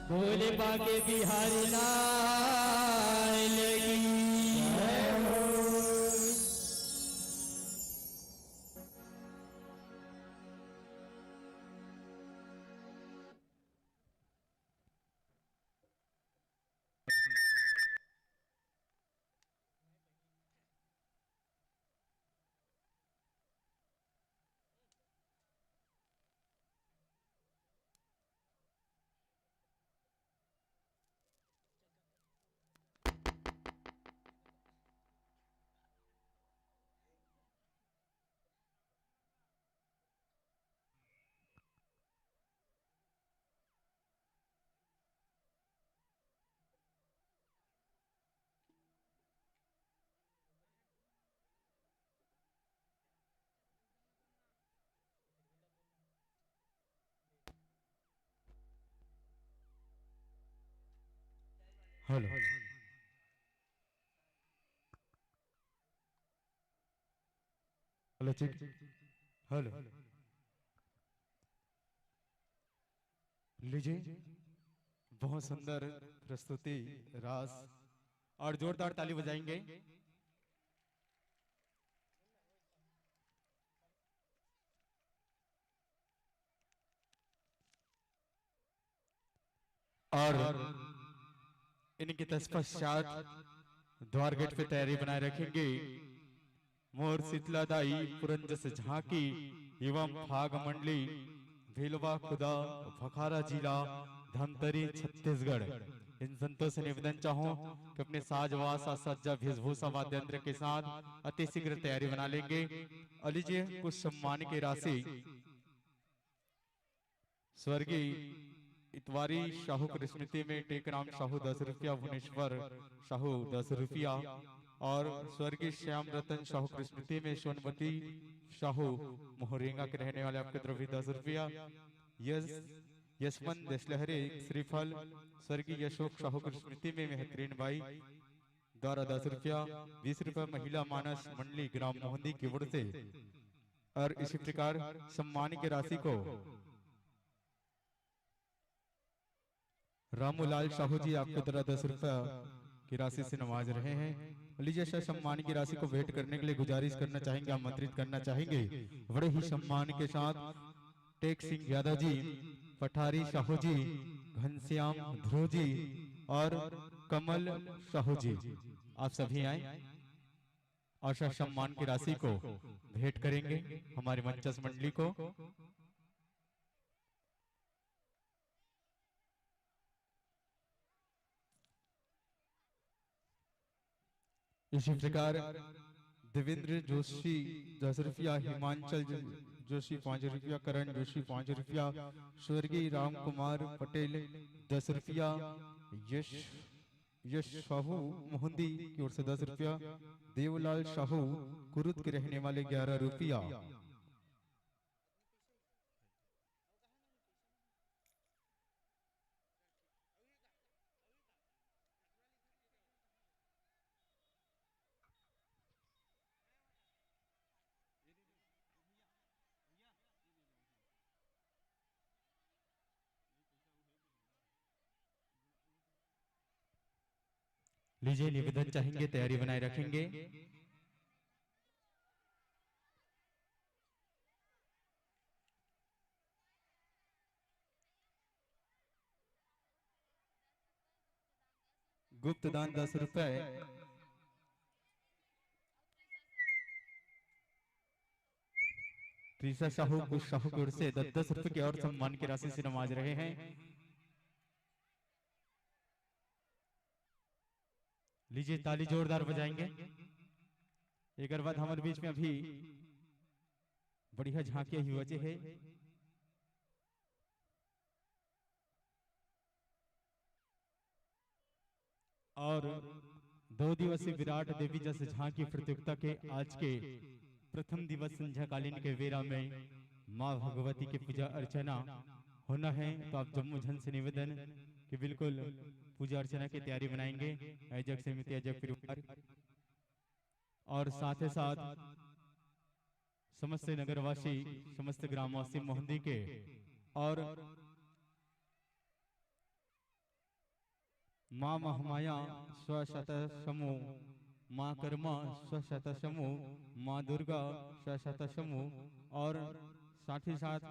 भोले बाके बिहारी लाल की जय हो। हेलो हेलो चेक हेलो लीजिए बहुत सुंदर प्रस्तुति रास और जोरदार ताली बजाएंगे। और इनके तत्पश्चात द्वार गेट पे तैयारी बनाए रखेंगे मोर शीतलादाई पुरंजस झांकी एवं फाग मंडली भीलवा खुदा भखारा जिला धमतरी छत्तीसगढ़। इन संतों से निवेदन चाहूं कि अपने साजवास सज्जा वेशभूषा वाद्यंत्र के साथ अति शीघ्र तैयारी बना लेंगे। और लीजिए कुछ सम्मान की राशि स्वर्गीय इतवारी शाहू की स्मृति में टेकराम शाहू 10 रुपया, भुवनेश्वर शाहू 10 रुपया और स्वर्गीय श्याम रतन शाहू की स्मृति में सोनमती शाहू मोहरेंगा के रहने वाले आपके द्रव्य 10 रुपया। यशवंत देशलहरे श्रीफल स्वर्गीय अशोक शाहू की स्मृति में मेहतरीन बाई द्वारा 10 रुपया। 20 रुपया महिला मानस मंडली ग्राम मोहंदी की ओर से। और इसी प्रकार सम्मान की राशि को रामूलाल साहू जी आपके द्वारा 10 रुपया की राशि से नवाज रहे हैं। लीजिए सर सम्मान की राशि को भेंट करने के लिए गुजारिश करना चाहेंगे, आमंत्रित करना चाहेंगे बड़े ही सम्मान के साथ टेक सिंह यादव जी, पठारी साहू जी, घनश्याम ध्रुव जी और कमल साहू जी, आप सभी आए और सर सम्मान की राशि को भेंट करेंगे हमारी मंचस मंडली को। इसी प्रकार देवेंद्र जोशी 10 रुपया, हिमांचल जोशी 5 रुपया, करण जोशी 5 रुपया, स्वर्गीय राम कुमार पटेल 10 रुपया, यश यश साहू मोहंदी की ओर से 10 रुपया, देवलाल साहू कुरुद के रहने वाले 11 रुपया। लीजिए निवेदन चाहेंगे, तैयारी बनाए रखेंगे। गुप्त दान 10 रुपए। त्रिशा साहू कुछ साहू की ओर से 10 रुपए की और सम्मान की राशि से नवाज रहे हैं। लीजिए ताली जोरदार बजाएंगे। एक बाद हमारे बीच में अभी बढ़िया झांकियां हुई वजह है। और 2 दिवसीय विराट देवी जैसे झांकी प्रतियोगिता के आज के प्रथम दिवस संध्याकालीन के वेरा में मां भगवती की पूजा अर्चना होना है। तो आप जम्मू झन से निवेदन कि बिल्कुल पूजा अर्चना की तैयारी बनाएंगे। आयोजक समिति, आयोजक परिवार और साथ ही साथ समस्त नगरवासी, समस्त ग्रामवासी मोहंदी के और माँ महामाया स्वशत समूह, माँ कर्मा स्वशत समूह, माँ दुर्गा स्वशत समूह और साथ ही साथ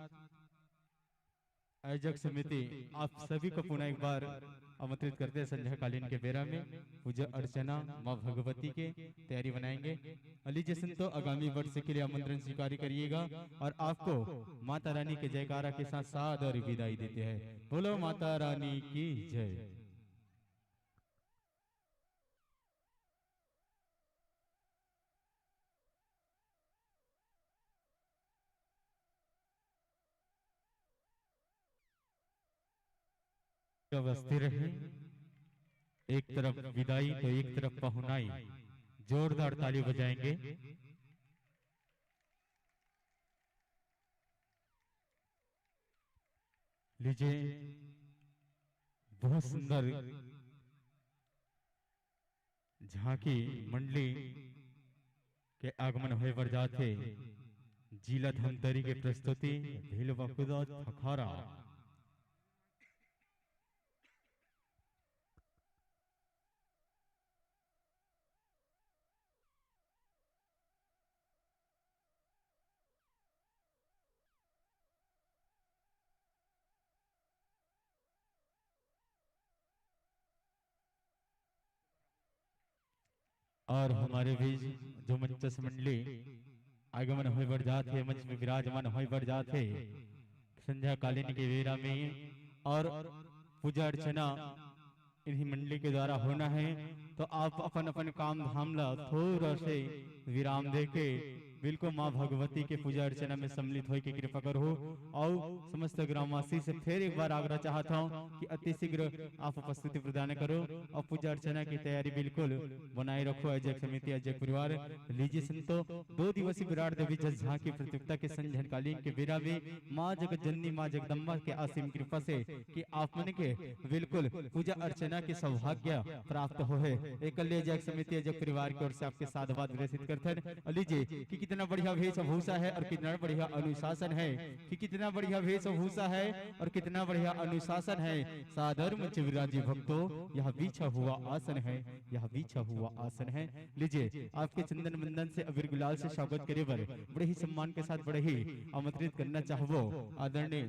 आयोजक समिति आप सभी को पुनः एक बार आमंत्रित करते हैं संध्याकालीन के बेरा में पूजा अर्चना माँ भगवती के तैयारी बनाएंगे। अली जैसन तो आगामी वर्ष के लिए आमंत्रण स्वीकार करिएगा और आपको माता रानी के जयकारा के साथ सादर विदाई देते हैं। बोलो माता रानी की जय। स्थिर रहे, एक तरफ विदाई तो एक तरफ पहुनाई। जोरदार ताली बजाएंगे। लीजिए बहुत सुंदर झांकी मंडली के आगमन हुए बरजाते जिला धमतरी के प्रस्तुति भील बखुदा खखारा। और हमारे बीच जो मंचस मंडली आगमन हुए बढ़ जाते मंच में विराजमान हुए बढ़ जाते संध्याकालीन के वेरा में और पूजा अर्चना इन्हीं मंडली के द्वारा होना है। तो आप अपन अपन काम धाम ला थोड़ा से विराम देके बिल्कुल माँ भगवती के पूजा अर्चना में सम्मिलित होकर कृपा करो। और समस्त ग्रामवासी से फिर एक बार आग्रह चाहता हूँ कि अति शीघ्र आप उपस्थिति प्रदान करो और पूजा अर्चना की तैयारी बिल्कुल बनाए रखो। आयोजक समिति, आयोजक परिवार। लीजिए संतो 2 दिवसीय विराट देवी जस झांकी प्रतियोगिता के संध्याकालीन के बेरा में माँ जगत जननी माँ जगदम्बा के असीम कृपा से कि आप मन के बिल्कुल पूजा अर्चना के सौभाग्य प्राप्त हो है। एकल्य आयोजक समिति, आयोजक परिवार की ओर से आपके साधुवाद विरसित करते हैं। लीजिए कि कितना बढ़िया वेशभूषा है और कितना बढ़िया अनुशासन है, कि कितना बढ़िया वेशभूषा है और कितना बढ़िया अनुशासन है। सादर मंच विराजी भक्तों, यह बिछा हुआ आसन है, यह बिछा हुआ आसन है। लीजिए आपके चंदन बंदन से अबीर गुलाल से स्वागत करे बड़े ही सम्मान के साथ बड़े ही आमंत्रित करना चाहबो आदरणीय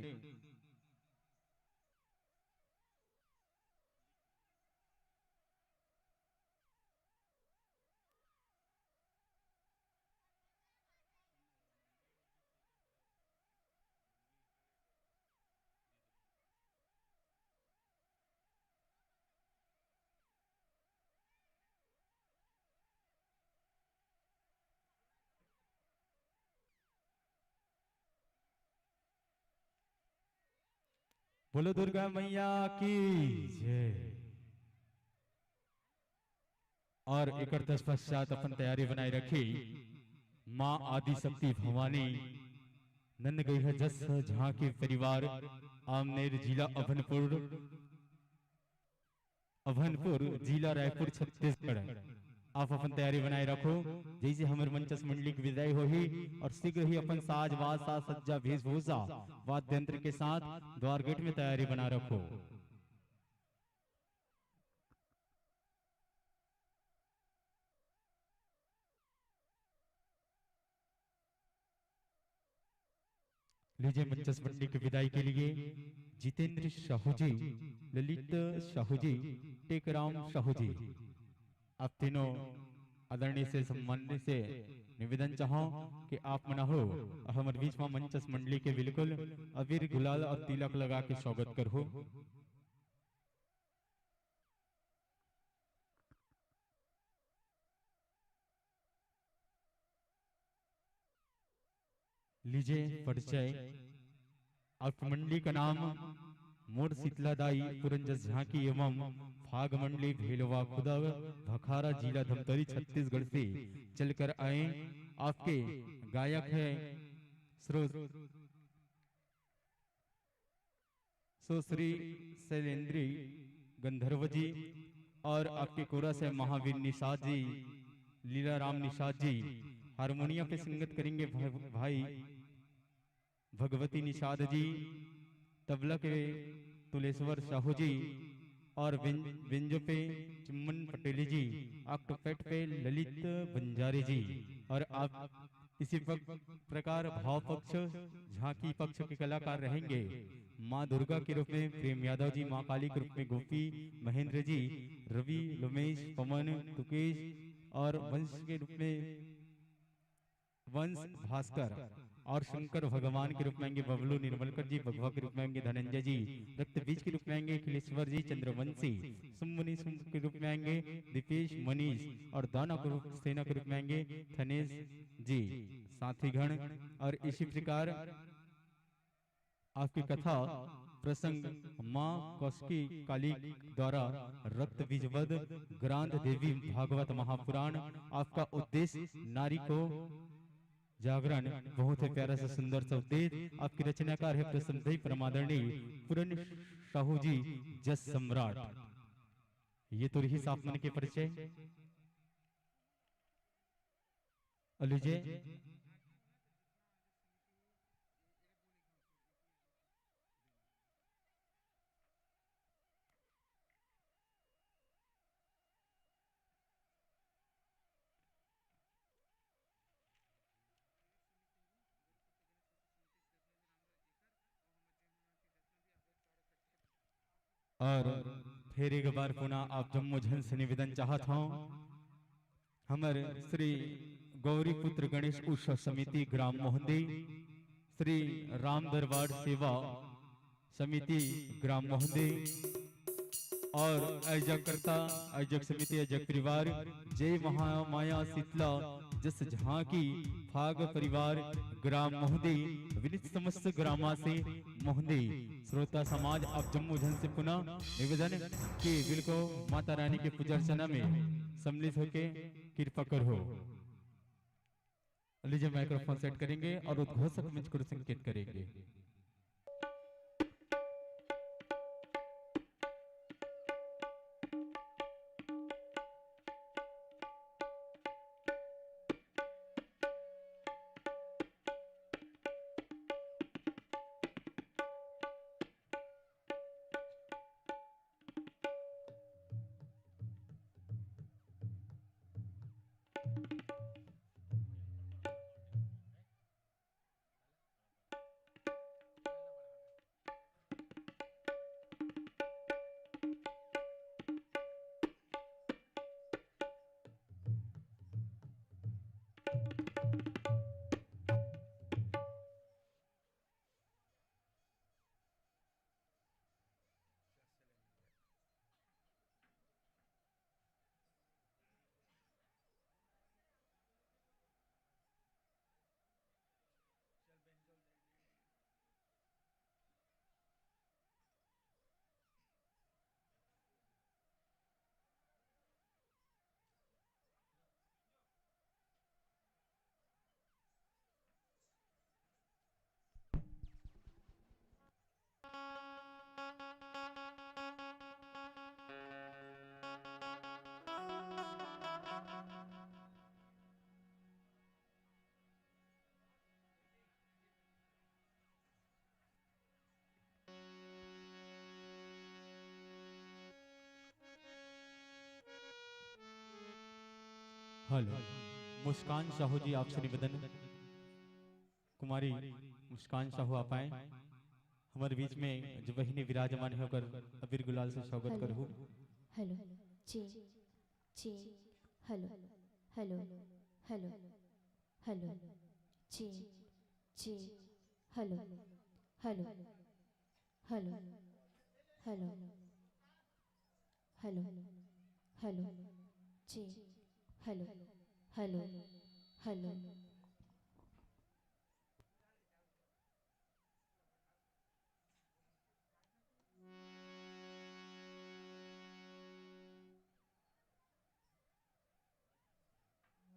बोलो दुर्गा मैया की जय। और एक पश्चात अपन तैयारी बनाए रखी। माँ आदि शक्ति भवानी नंद गई है जस झांकी परिवार आमनेर जिला अभनपुर जिला रायपुर छत्तीसगढ़। आप अपन तैयारी बनाए रखो। जैसे हमारे मंचस मंडली की विदाई होगी और शीघ्र ही अपन साजबाज साज सज्जा वेशभूषा वाद्य यंत्र के साथ द्वार गेट में तैयारी बना रखो। लीजिए मंचस मंडी की विदाई के लिए जितेंद्र साहू जी, ललित साहू जी, टेकराम साहू जी, आप तीनों आदरणीय से सम्मान से निवेदन चाहो कि आप मना हो हमारे बीच में मंचस मंडली के बिल्कुल अबीर गुलाल और तिलक लगा के स्वागत कर हो। लीजिए परिचय। आप मंडली का नाम मोर शीतलादाई पुरंजस झांकी एवं फाग मंडली भेलवा खुदा भखारा जिला धमतरी छत्तीसगढ़ से चलकर आए। आपके गायक है श्री शैलेंद्री गंधर्व जी, और आपके कोरस है महावीर निषाद जी, लीला राम निषाद जी। हारमोनियम पे संगत करेंगे भाई भगवती निषाद जी, तबला के तुलेश्वर साहू जी, और विंजो पे चिम्मन पटेली जी, ऑक्टोपेट पे ललित बंजारे जी। और आप इसी प्रकार भाव पक्ष झांकी पक्ष के कलाकार रहेंगे माँ दुर्गा के रूप में प्रेम यादव जी, माँ काली के रूप में गोपी महेंद्र जी, रवि लोमेश पवन तुकेश, और वंश के रूप में वंश भास्कर, और शंकर भगवान के रूप में आएंगे बबलू निर्मलकर जी, भगवा के रूप में आएंगे धनंजय जी, रक्त बीज के रूप में आएंगे अखिलेश्वर जी चंद्रवंशी, सुमनी के रूप में आएंगे दीपेश मनीष, और दाना के रूप सेना के रूप में आएंगे थनेश जी साथीगण। और इसी प्रकार आपकी कथा प्रसंग माँ कौशकी काली द्वारा रक्त बीजवद ग्रांध देवी भागवत महापुराण। आपका उद्देश्य नारी को जागरण, बहुत ही प्यारा सा सुंदर सा उद्देश्य। आपकी रचनाकार है प्रसन्नदयी परमादरणीय पुरन साहू जी जस सम्राट। ये तो रही साफ मन के परिचय। लीजिए और फिर एक बार पुनः आप जम्मू झन से निवेदन चाहत हूँ हमारे श्री गौरी पुत्र गणेश उत्सव समिति ग्राम मोहंदी, श्री राम दरबार सेवा समिति ग्राम मोहंदी, और आयोजकर्ता आयोजक समिति आयोजक परिवार जय महामाया शीतला जस झांकी फाग परिवार ग्राम मोहंदी, विनित समस्त ग्रामा से मोहंदी श्रोता समाज। आप जम्मू झन से पुनः निवेदन कि दिल को माता रानी के पूजा अर्चना में सम्मिलित होके कृपा करो। लीजिए माइक्रोफोन सेट करेंगे और उद्घोषक मंच को संकेत करेंगे। हेलो मुस्कान साहू जी आपसे निवेदन, कुमारी मुस्कान साहू आ पाए हमारे बीच में जो बहिनी विराजमान होकर अबीर गुलाल से स्वागत करूँ। हेलो जी जी हेलो हेलो हेलो हेलो जी जी hello hello hello hello hello hello जी hello hello hello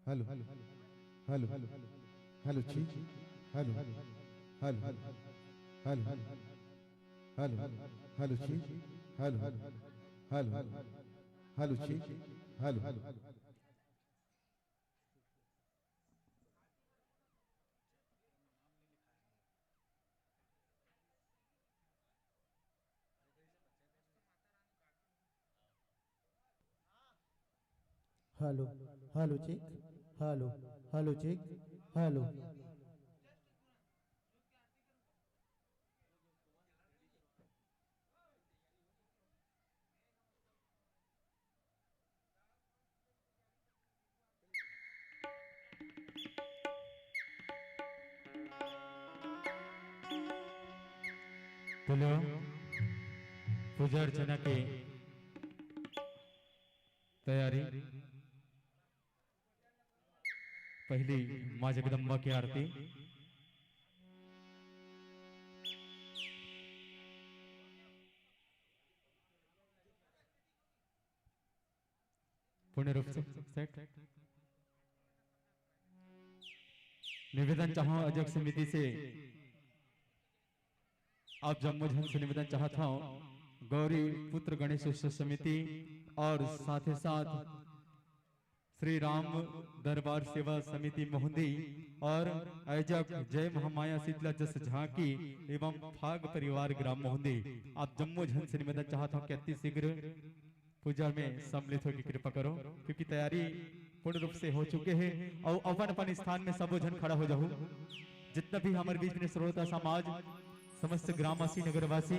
hello hello hello hello जी hello hello hello hello hello hello जी हेलो हेलो हेलो जी hello hello hello check hello hello check hello बोलो पूजा अर्चना की तैयारी पहली माँ जगदम्बा की आरती पूर्ण रूप से सेट। निवेदन चाहो अध्यक्ष समिति से आप जम्मू झन से निवेदन चाहता हूँ गौरी पुत्र गणेश उत्सव समिति और साथ ही साथ श्री राम दरबार सेवा समिति मोहंदी और आयोजक जय महामाया शीतला जस झांकी एवं फाग परिवार ग्राम मोहंदी आप जम्मू झन से निवेदन चाहता हूँ कि अति शीघ्र पूजा में सम्मिलित होकर कृपा करो क्योंकि तैयारी पूर्ण रूप से हो चुके हैं और अपन अपन स्थान में सब जन खड़ा हो जाओ। जितना भी हमारे बीच में श्रोता समाज समस्त ग्रामवासी नगरवासी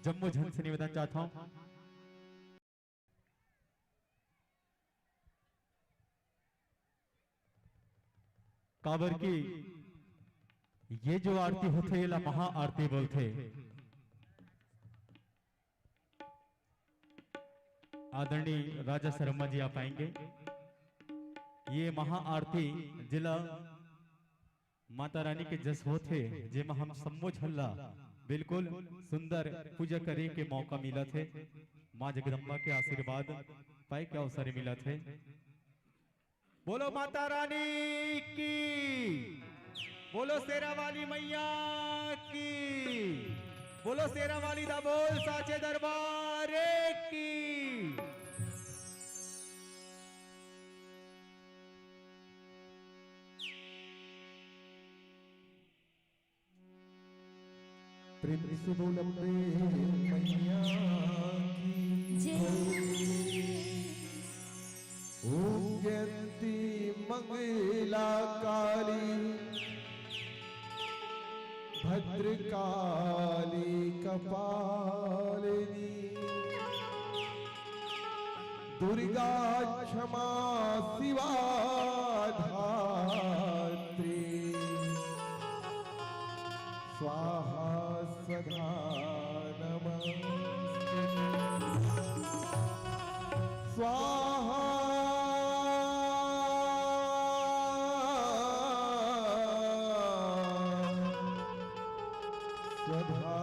जम्मू झन से निवेदन चाहता हूँ काबर की ये जो आरती होते ये महा आरती बोलते आदरणीय राजा शर्मा जी आ पाएंगे। ये महा आरती जिला माता रानी के जस होते जेमा हम सम्मो झल्ला बिल्कुल सुंदर पूजा करे के मौका मिला थे। माँ जगदम्बा के आशीर्वाद पाए के अवसर मिला थे। बोलो माता रानी की, बोलो शेरा वाली मैया की, बोलो शेरा वाली दा बोल साचे दरबार की। प्रेम से बोल अम्बे मैया की जय। ओम जयंती मंगला काली भद्रकाली कपालिनी दुर्गा क्षमा शिवा धात्री स्वाहा सदा नमस्ते स्वाहा सदा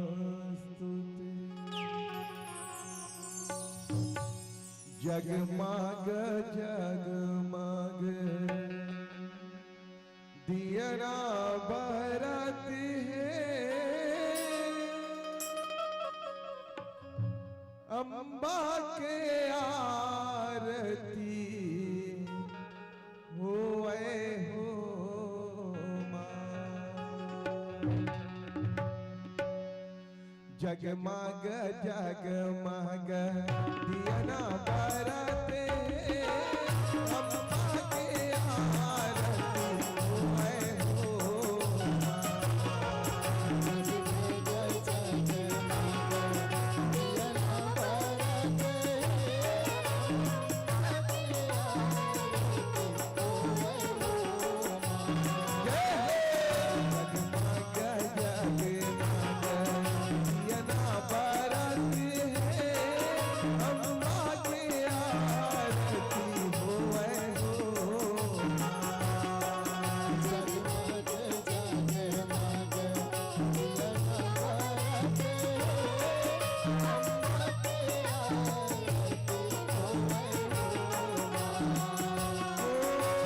नमस्तुते। जगमग जगमग दियना बरत है अम्बा के आरती होए हो माँ। जगमग जगमग दियना बरत है अम्बा के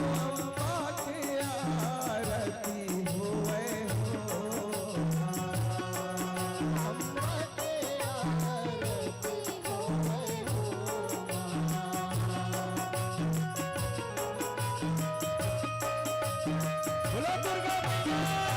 अम्बा के आरती होए हो अम्बा के आरती होए हो बोलो दुर्गा मैया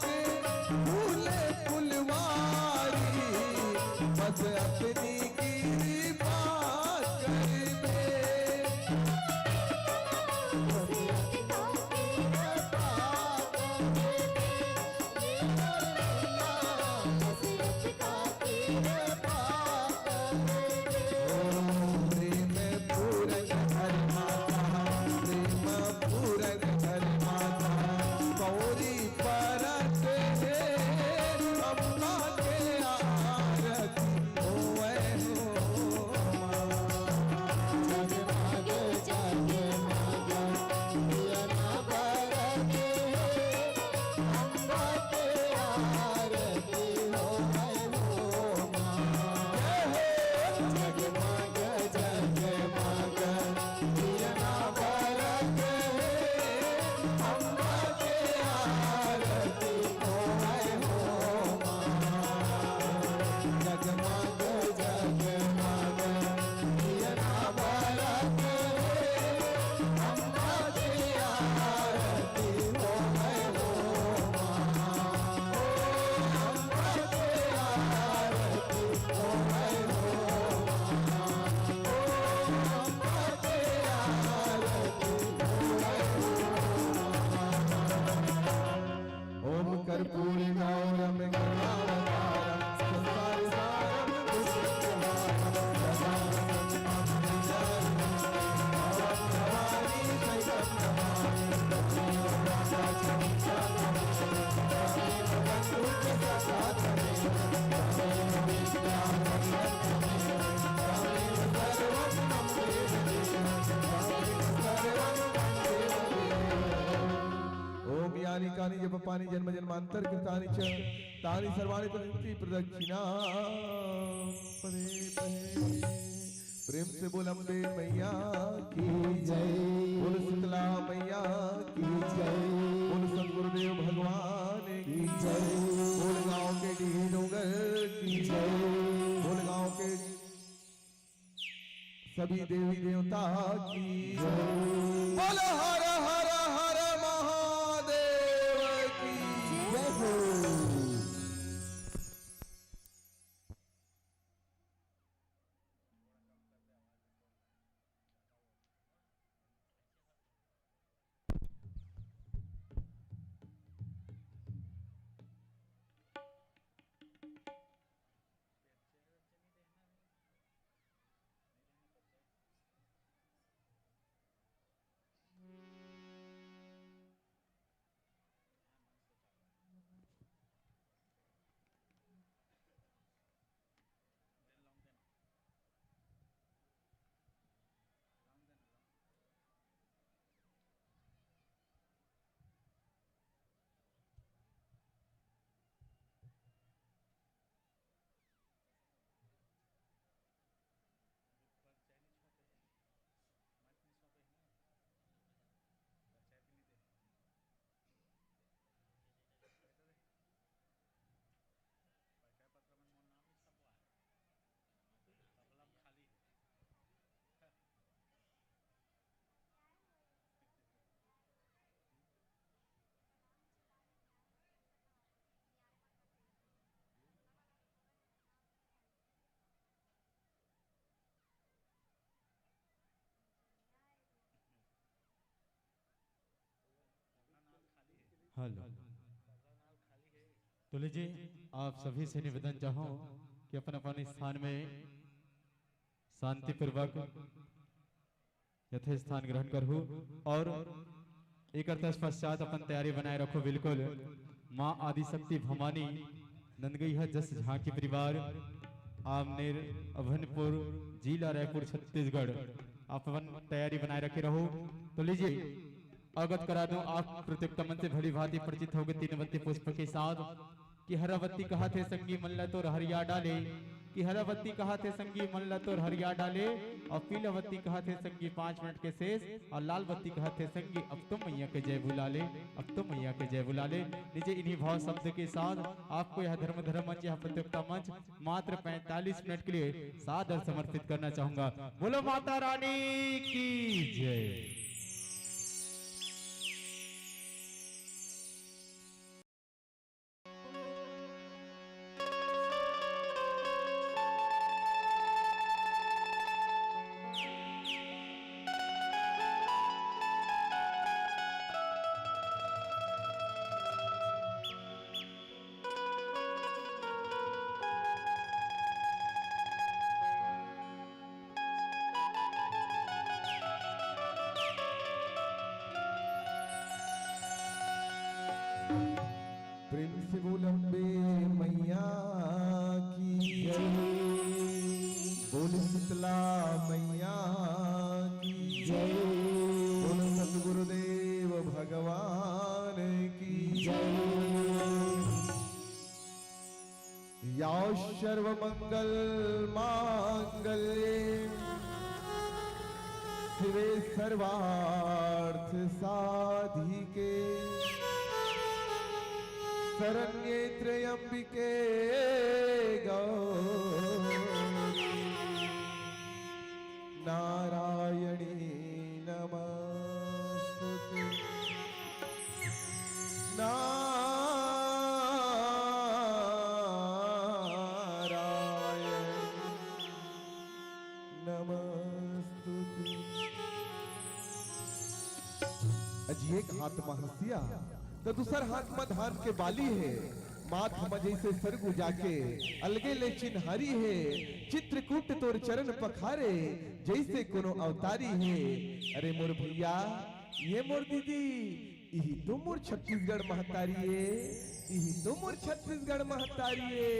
की। वेदानि जपपानि जन्म जन्मांतर कृतानि च तानि सर्वाणि तन्ति प्रदक्षिणा परे परे। प्रेम से बोल अम्बे मैया की जय, बोल शीतला मैया की जय, बोल सदगुरुदेव भगवान की जय, बोल गांव के डी डोंगर की जय, बोल गांव के सभी देवी देवता की जय, बोल हर हर हर महादेव की जय हो। हेलो, तो लीजिए आप सभी से निवेदन चाहूं कि अपन अपन स्थान में शांति पूर्वक यथास्थान ग्रहण करूं और एक पश्चात अपन तैयारी बनाए रखो। बिल्कुल माँ आदिशक्ति भवानी नंदगई है जस झांकी परिवार आमनेर अभनपुर जिला रायपुर छत्तीसगढ़। आप अपन तैयारी बनाए रखे रहो। तो लीजिए अवगत करा दूं, आप प्रत्युक्तमन से भली भांति परिचित होंगे तीनवती पुष्प के साथ कि हरावती कहा थे संगी मल्ला तो हरिया डाले, कि हरावती कहा थे संगी मल्ला तो हरिया डाले, और पीलावती कहा थे संगी 5 मिनट के शेष, और लालवती कहा थे संगी अब तो मैया के जय बुला ले, अब तो मैया के जय बुला ले। नीचे इन्हीं भाव शब्द के साथ आपको यह धर्म मंच, यह प्रतियोगिता मंच मात्र 45 मिनट के लिए सादर समर्पित करना चाहूंगा। बोलो माता रानी की जय। प्रेम से बोल अम्बे मैया की जय, बोल शीतला मैया की जय, बोल सतगुरुदेव भगवान की जय। या सर्वमंगल मांगल्ये शिवे सर्वार्थ साधिके शरण्ये त्र्यंबिके गौरी नारायणी नमस्तुते, नारायण नमस्तुते। अजी एक हाथ में हंसिया तो दूसर हाथ में धान के बाली है, माथ में जैसे सरगु जाके अलगे ले चिन्हारी है, चित्रकूट तोर चरण पखारे जैसे कोनो अवतारी है। अरे मोर भैया ये मोर दीदी यही तो मोर छत्तीसगढ़ महतारी है, यही तो मोर छत्तीसगढ़ महतारी है।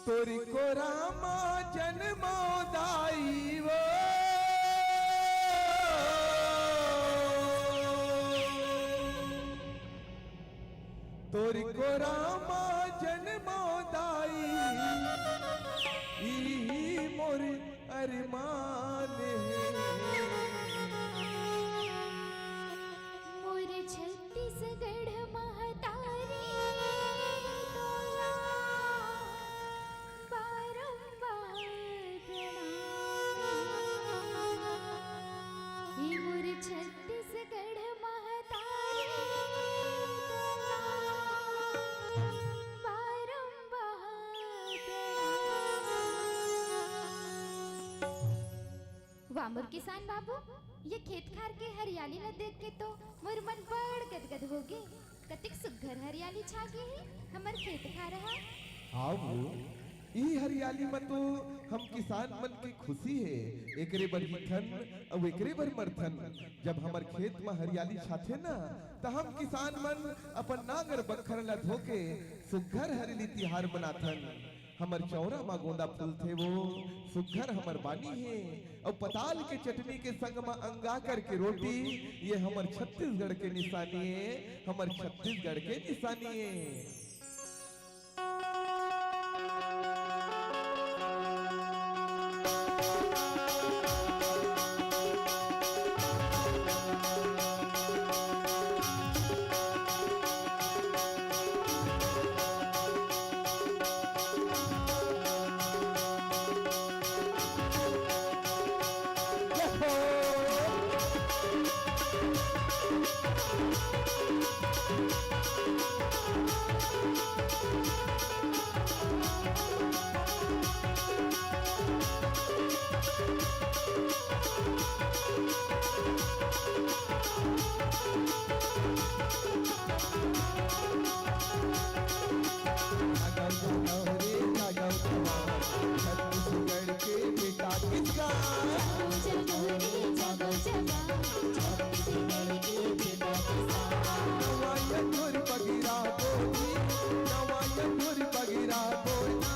तोरी को रामा जन्मो दाई वो तोरी को रामा जन्मो दाई ई मोर अरमान है मोर छत्तीसगढ़ महतारी तोला बारंबार प्रणाम। हे मोर छत्तीसगढ़ महतारी तोला बारंबार प्रणाम। वाह मोर किसान बाबू, ये खेत खार के हरियाली ला देख के तो मोर मन बड़ गदगद हो गे। कतिक सुघर हरियाली छा गे है हमर खेत खार हा। आओ ई हरियाली में तो हम किसान मन की खुशी है। एकरे बर थन और एकरे बर मरथन। जब हमार खेत में हरियाली छाथे ना तो हम किसान मन अपन नागर बखर ला धोके सुघर हरियाली तिहार बनाथन। हमर चौरा में गोंदा फूल थे वो सुघर हमर बानी है और पताल के चटनी के संग में अंगा करके रोटी, ये हमर छत्तीसगढ़ के निशानी है, हमर छत्तीसगढ़ के निशानी है। छत्तीसगढ़ के बेटा किसका नवायन धुर बगिरा बोली नवायन धुर बगिरा बोलना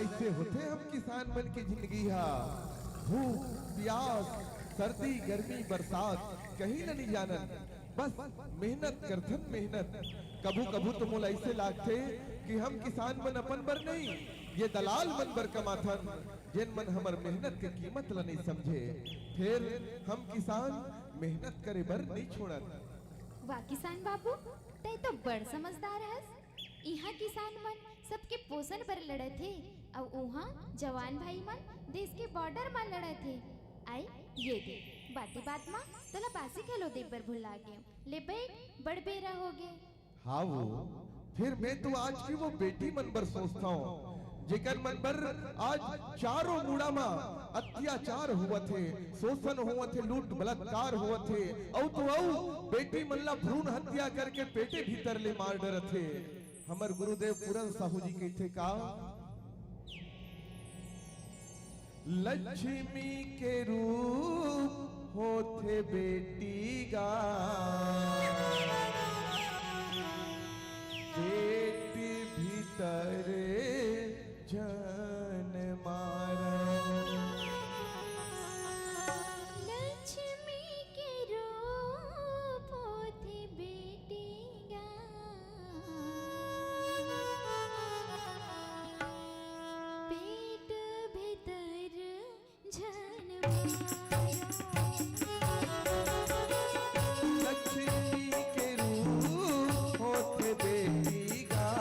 ऐसे होते हम किसान बन की जिंदगी हा भूख प्यास सर्दी गर्मी बरसात कहीं न नहीं जानन बस मेहनत करथन मेहनत कभू कभू तो मोला ऐसे लागथे कि हम किसान मन अपन बर नहीं ये दलाल मन बर कमाथन जिन मन हमर मेहनत के कीमत ला नहीं समझे फिर हम किसान मेहनत करे बर नहीं छोड़न। वाह किसान बाबू, तय तो बड़ समझदार हस। यहाँ किसान मन सबके पोषण पर लड़त थे और वहाँ जवान भाई मन देश के बॉर्डर में लड़े थे। आई ये दे बाती बात माँ तला बासी खेलो दे पर भुला गए ले बैठ बड़ बेरा हो गए। हाँ वो फिर मैं तो आज की वो बेटी मन पर सोचता हूँ जेकर मन पर आज चारों मुड़ा में अत्याचार हुआ थे, शोषण हुआ थे, लूट बलात्कार हुआ थे, औ तो औ बेटी मल्ला भ्रूण हत्या करके पेटे भीतर ले मार डर थे। हमर गुरुदेव पूरन साहू जी कहते का लक्ष्मी के रूप होते बेटी गा पेट भीतर जन मारा लक्ष्मी के रूप होते बेटिया पेट भीतर जन लक्ष्मी के रूप होते बेटी गा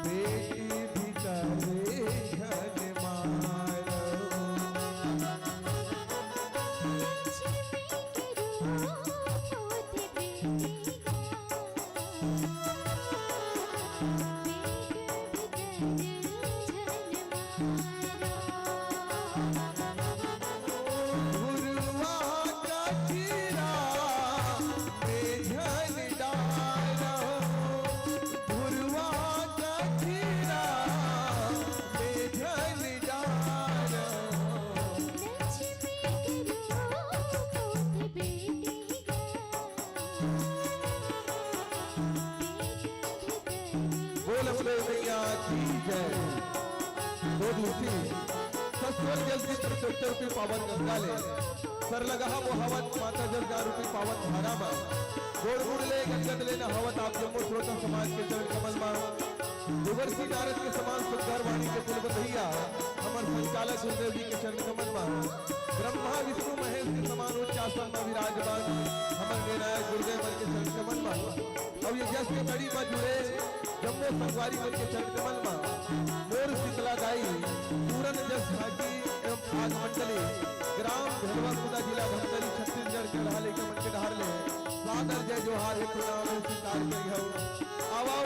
पेट भीतर जन मारा गुरुआ का चीरा बेझन डालो गुरुआ का चीरा बेझन डालो बोल अपने मैया की जय। दो दूसरी सस्वर जल की तरफ रूपी पावन गंगा ले सर लगा वो हवन माता जल का रूपी पावन धारा मा गोड़ गुड़ ले गंगत लेना हवत आप जम्मू श्रोता समाज के चरण कमल मा दुवर्षी नारद के समान सुंदर वाणी के कुल बधैया हमर संचालक गुरुदेव जी के चरण कमल मा ब्रह्मा विष्णु महेश के समान उच्च आसन में विराजमान हमर निर्णायक गुरुदेव मन के चरण कमल मा अब ये जस के कड़ी में जुड़े जम्मू संगवारी मन के चरण कमल मा मोर शीतला दाई पूरन जस झांकी एवं भाग मंडली ग्राम धनवा खुदा जिला भंडरी छत्तीसगढ़ के रहा लेके मन के डहार ले सादर जय जोहार है प्रणाम है स्वीकार करी हो आवाओ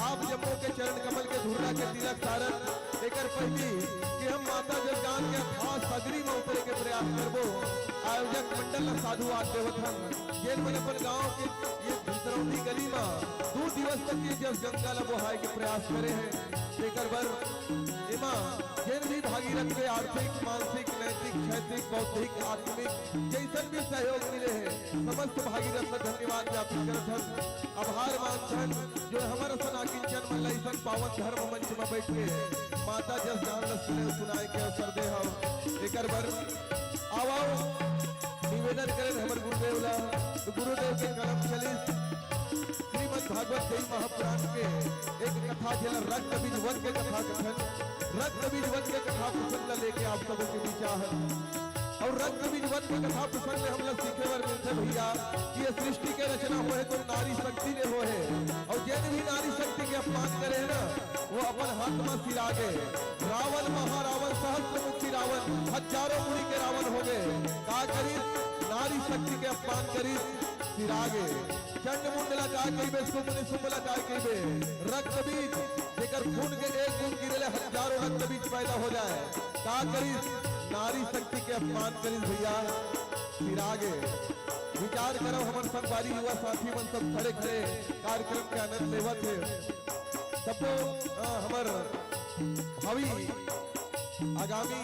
आप जम्मू के चरण कमल के धुर्रा के तिलक सारन लेकर पहली कि हम माता जगदान के खास सगरी में उतरे के प्रयास करबो आयोजक मंडल न साधु आज देवथन जेन मन अपन गांव के ये भितरौली गली में 2 दिवस तक ये जब जंगल बोहाय के प्रयास करे हैं लेकर बर इमा जिन भी भागीरथ के आर्थिक मानसिक नैतिक क्षैतिक बौद्धिक आत्मिक जैसन भी सहयोग मिले हैं समस्त भागीरथ का धन्यवाद ज्ञापित करत हन आभार मानथन जो हमारा सना किंचन मन लइसन पावन धर्म मंच में बैठ के माता जस जान सुने सुनाए के अवसर दे हम लेकर बर आवाओ निवेदन करें हमर गुरुदेव ला तो गुरुदेव के कलम चली श्रीमद् भागवत गई महापुराण के एक कथा जल रक्त बीज वन के कथा कथन रक्त बीज वन के कथा प्रसंग लेके आप सबों के बीच आहत और रक्त बीज वन के कथा प्रसंग हम लोग सीखे वर मिलते भैया कि ये सृष्टि के रचना हुए तो नारी शक्ति ने हो है और जिन भी नारी शक्ति के अपमान करे ना वो अपन हाथ में सिरागे रावण महारावण सहस्त्र मुखी रावण हजारों मुनि के रावण हो गए का करी नारी शक्ति के अपमान करी सिरागे चंड मुंडला का कहिबे सुमनि सुमला का कहिबे रक्त बीज जेकर खून के एक बूंद गिरले हजारों रक्त बीज पैदा हो जाए का करी नारी शक्ति के अपमान करी भैया सिरागे विचार करो हमर संगवारी युवा साथी मन सब खड़े खड़े कार्यक्रम के आनंद लेवत है सबको हमर भावी आगामी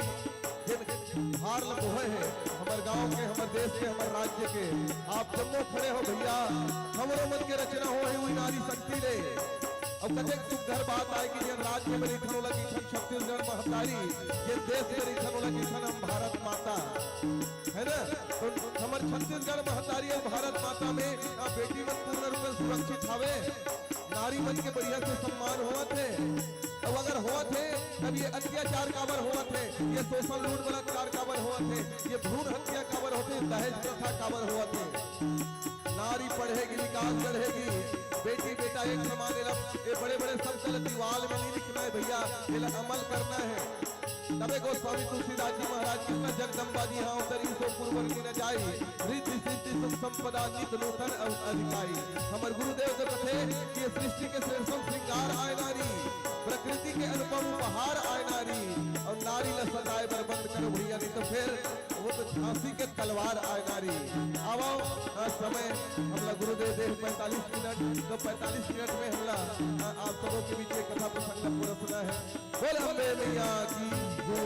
हार लम्बोहे है हमारे गांव के हमारे देश के हमारे राज्य के आप जम्मू खड़े हो भैया हमरो मन के रचना हो हुई नारी शक्ति ले अब कते सुघर बात आए कि ये राज्य में रिथनो लगी छन छत्तीसगढ़ महतारी ये देश में रिथनो लगी छन हम भारत माता है ना तो हमारे छत्तीसगढ़ महतारी और भारत माता में बेटी मन पूर्ण रूप से सुरक्षित हवे नारी मन के बढ़िया से सम्मान हुआ थे अब अगर हुआ थे तब ये अत्याचार काबर हुआ थे ये शोषण लूट बलात्कार काबर हुआ थे ये भ्रूण हत्या काबर होते दहेज प्रथा काबर हुआ थे नारी पढ़ेगी विकास बढ़ेगी, बेटी बेटा एक समान ये बड़े बड़े शब्द दीवाल में नहीं लिखना है भैया, ये अमल करना है। तबे गोस्वामी तुलसीदास जी महाराज कृष्ण जगदम्बा जी हाँ उतरी सो पूर्ववर्ती न जाई, रिद्धि सिद्धि सुख संपदा नित नूतन अधिकाई। हमर गुरुदेव जो कथे कि ये सृष्टि के श्रेष्ठम श्रृंगार आय नारी, प्रकृति के अनुपम उपहार आय नारी, और नारी ल सदाए बर बंद करो भैया, नहीं तो फिर वो तो झांसी के तलवार आय नारी। आओ समय हमला गुरुदेव देव 45 मिनट, तो 45 मिनट में हमला आप सबों के बीच एक कथा प्रसंग पूरा सुना है। बोल अम्बे मैया की जय।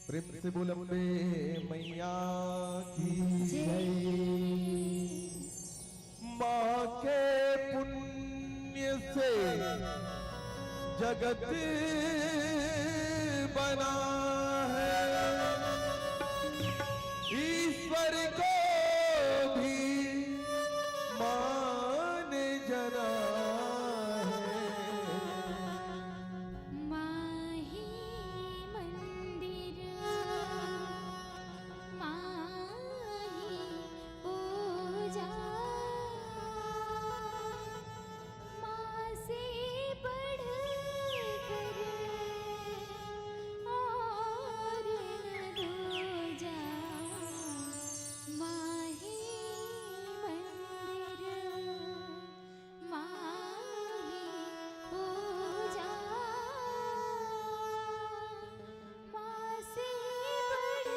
प्रेम से बोल अम्बे मैया की जय। माँ के पुण्य से जगत बना है, ईश्वर को भी मान जना है। माही मंदिर माही पूजा, माँ से बढ़ कर और न दूजा। माही मंदिर माही पूजा, माँ से बढ़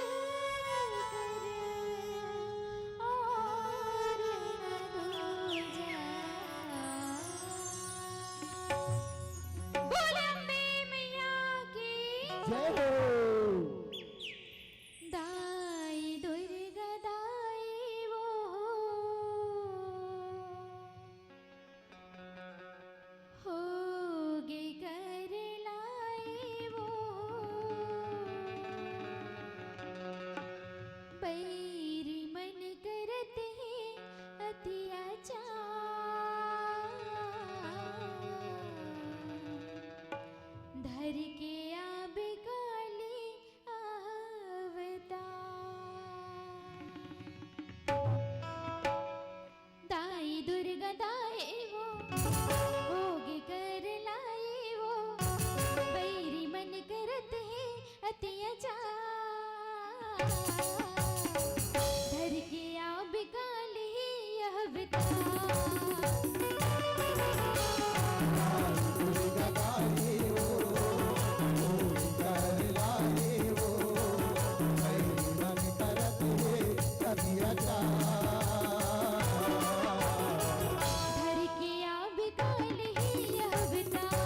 कर और न दूजा। बोल अम्बे मैया की जय हो। दाई दुर्गा दाई वो होगे कर लाई वो, बैरी मन करते अत्याचार, धर के आब काली अवतार। दाई दुर्गा दाई वो होगे कर लाई वो, बैरी मन करत है अत्याचार, धर के आब काली अवतार। दुर्गा दाई वो कर लाई वो, मेरी मन करत है अत्याचार। धर के आब काली अवतार,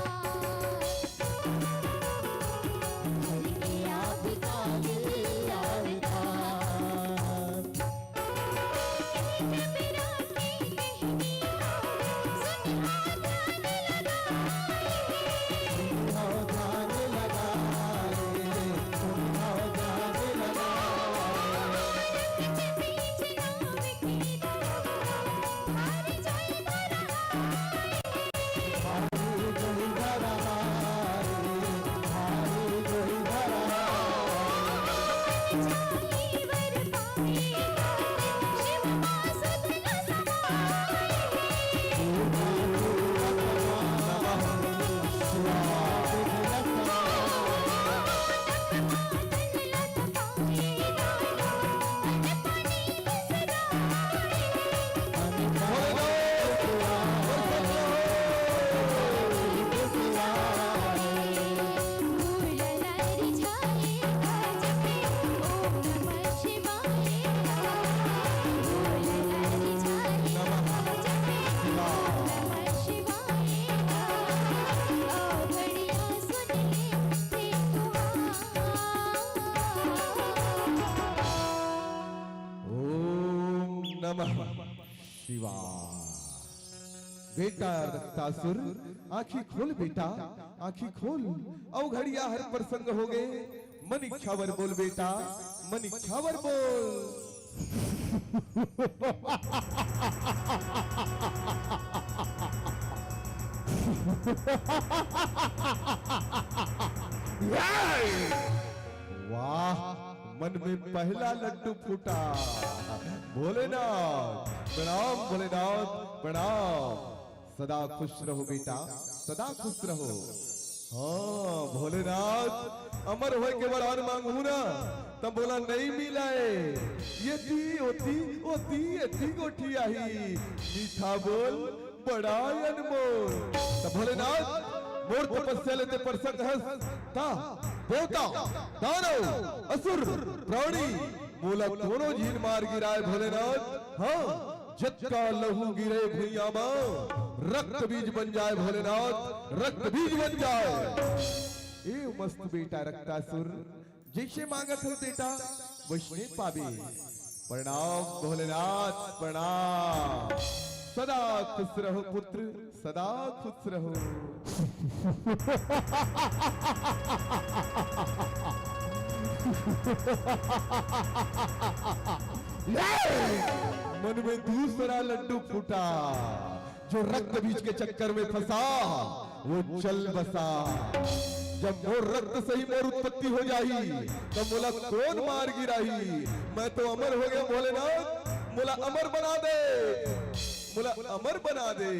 धर के आब काली अवतार। मेरा की कहनिया सुनिया ध्यान लगाए, सुनाओ ध्यान लगाए, सुनाओ ध्यान लगाए। बीच नाम की दावा हार जाए बरहाए। हारी गई बरहाए, हारी गई बरहाए। छाई वर पाए शिव माँ सुध न समाए। ओम नमः शिवाय। बेटा रक्तासुर आँखी खोल बेटा, आँखी खोल। औ घड़िया हर प्रसंग हो गए, मन इच्छावर बोल बेटा, मन इच्छावर बोल। वाह, मन में पहला लड्डू फूटा। भोलेनाथ प्रणाम, भोलेनाथ प्रणाम। सदा खुश रहो बेटा, सदा खुश रहो। हाँ भोलेनाथ, अमर होए के वरदान मांगू ना, तब बोला नहीं मिलाए। ये थी ओती ओती एती गोठी आई, मीठा बोल बड़ा अनमोल। तब भोलेनाथ मोर तपस्या लेते प्रसंग हंस था। देवता दानव असुर प्राणी मूला दोनों झील मार गिराए भोलेनाथ। हाँ जत्का लहू गिरे भुइया मां, रक्त बीज बन जाए भोलेनाथ, रक्त बीज बन जाए। ए मस्त बेटा रक्तासुर, जैसे मांगत हो बेटा वैष्णे पावे। प्रणाम भोलेनाथ प्रणाम। सदा खुश रहो पुत्र, सदा खुश रहो। मन में दूसरा लड्डू फूटा। जो रक्त बीज के चक्कर में फंसा वो चल बसा। जब मोर रक्त सही मोर उत्पत्ति हो जाई, तब बोला कौन मार गिराई। मैं तो अमर हो गया भोलेनाथ, बोला अमर बना दे, बोला अमर बना दे।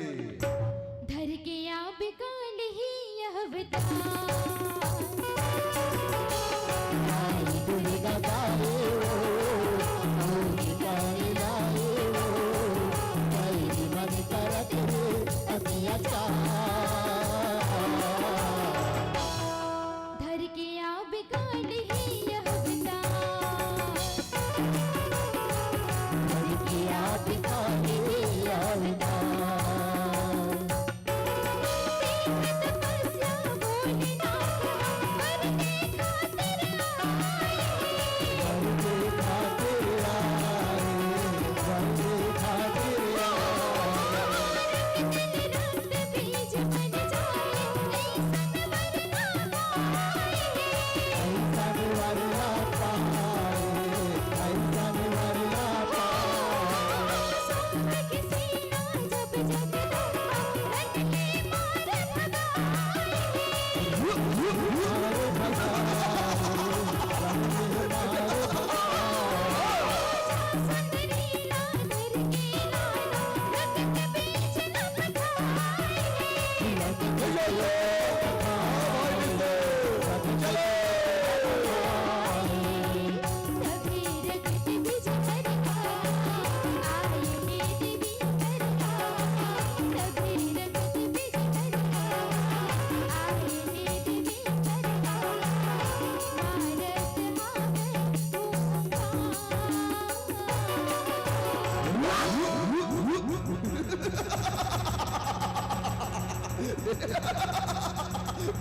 धर के आप काल ही यह बता, दुर्गा गाए मन करत अति अच्छा। धर के आप काल ही यह बता, धर के आप काल ही यह बता।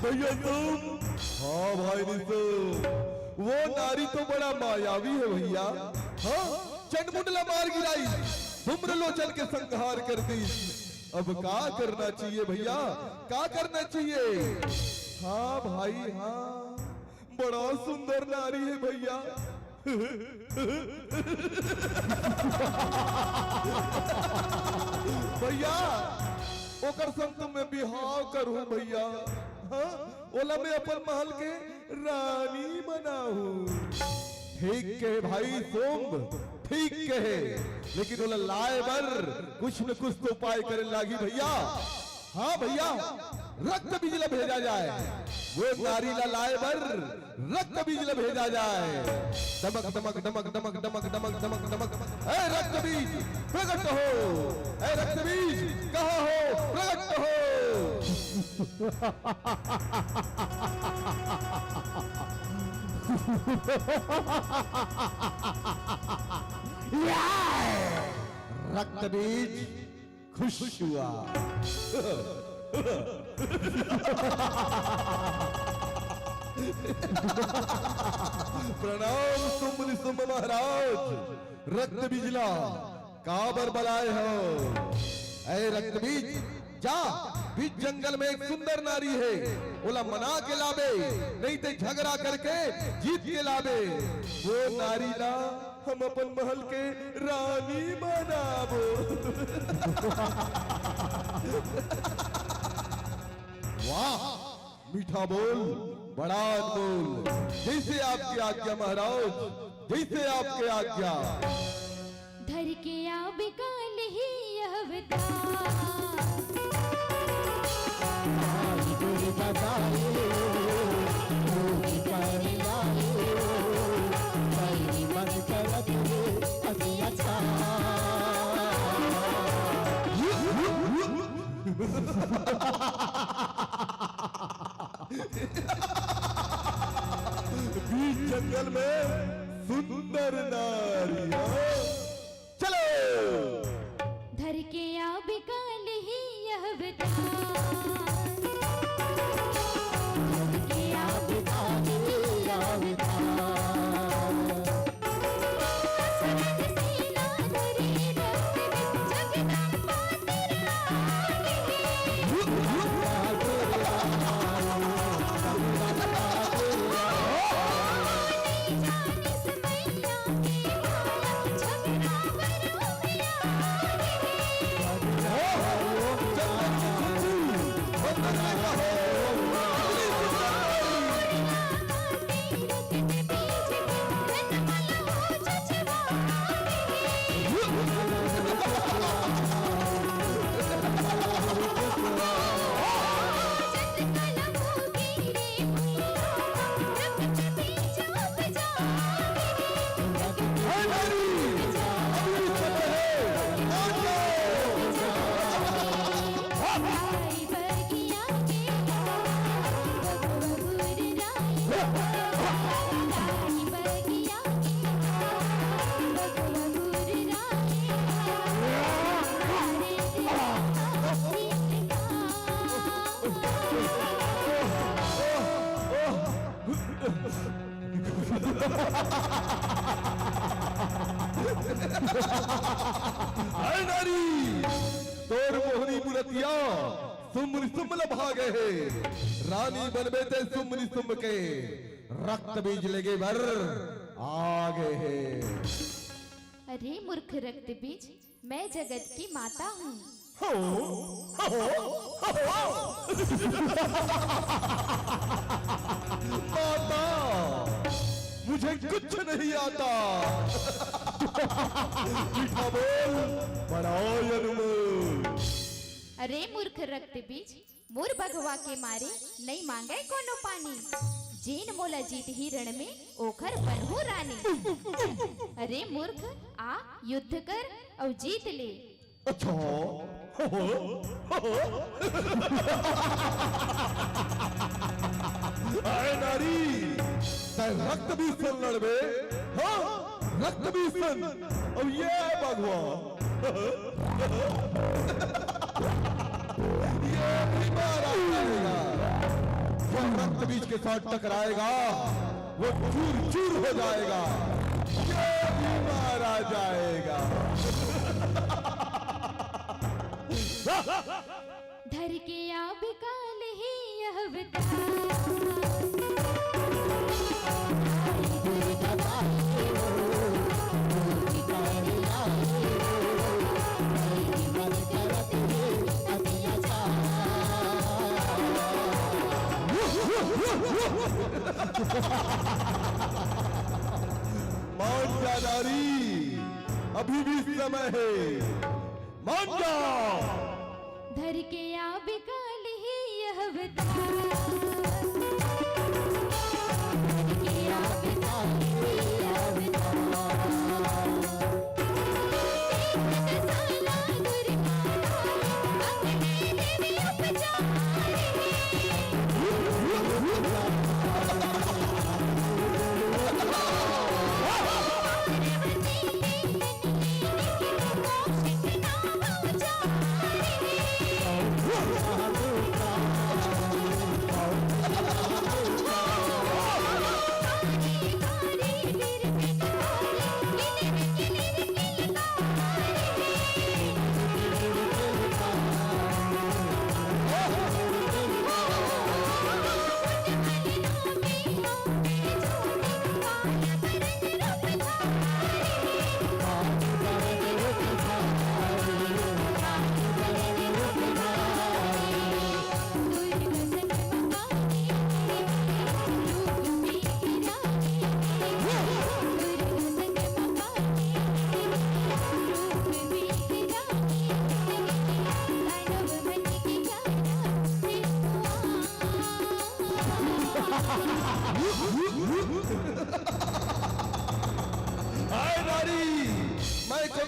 भैया तुम, हाँ भाई निशु, वो नारी तो बड़ा मायावी है भैया। हाँ चंडमुंडला मार गिराई, धूम्रलोचन के संहार कर दी। अब क्या करना चाहिए भैया, क्या करना चाहिए। हाँ भाई हाँ, बड़ा सुंदर नारी है भैया। भैया ओकर संग तुम में बिहाव करूं भैया। हाँ ओला में अपन महल के रानी बनाऊं। ठीक कहे भाई सोम, ठीक कहे, लेकिन ओला लाए बर कुछ न कुछ तो उपाय करे लागी भैया। हाँ भैया रक्त बीजला भेजा जाए, वो नारी ला लाए बर रक्त बीजला भेजा जाए। दमक दमक दमक दमक दमक दमक दमक दमक, ए रक्त बीज प्रकट हो, ए रक्त बीज कहाँ हो, प्रकट हो। रक्त बीज खुश हुआ। प्रणाम तुम सुम महाराज। रक्त बीजला काबर बलाए हो। ऐ रक्त बीज जा, बीच जंगल में एक सुंदर नारी है, बोला मना के लावे, नहीं तो झगड़ा करके जीत के लावे। वो नारी ला हम अपन महल के रानी बनाबो। वाह मीठा बोल बड़ा अनमोल। जैसे आपकी आज्ञा महाराज, जैसे आपकी आज्ञा। धर के आब काल ही अवतार, आई दुर्गा दाई मोहि कर लाई मेरी मन करत अति अच्छा। बीच जंगल में सुंदर नारियां, चलो। धर के आब काल ही अवतार, धर के आब काल ही अवतार, सरद सेना धरे रक्त जगदम्बा तेरा नारी तोर मोहनी मुरतिया सुमन सुमल भागे है, रानी बनबे ते सुमन सुम के रक्त बीज लगे भर आगे है। अरे मूर्ख रक्त बीज, मैं जगत की माता हूँ। माता मुझे कुछ नहीं आता। मीठा बोल, बड़ा अनमोल। अरे मूर्ख रक्त बीज, मोर भगवा के मारे नहीं मांगे कोनो पानी, जेन मोला जीत ही रण में ओखर बनहु रानी। अरे मूर्ख, आ युद्ध कर और जीत ले। अच्छा आए नारी, तै रक्त भी सन लड़बे, हाँ रक्त भी सन। अब ये है भगवान, ये भी मारा जाएगा। जो रक्त बीज के साथ टकराएगा वो चूर चूर हो जाएगा, ये भी मारा जाएगा। धर के आब काल ही अवतार, दुर्गा दाई मोहि कर लाई मेरी मन करत अति अच्छा। मान जा नारी, अभी भी समय है, मान जा। धर के आब काल ही अवतार, धर के आब काल ही अवतार, साला दुर्गा अपने देवी उपचारे। दुर्गा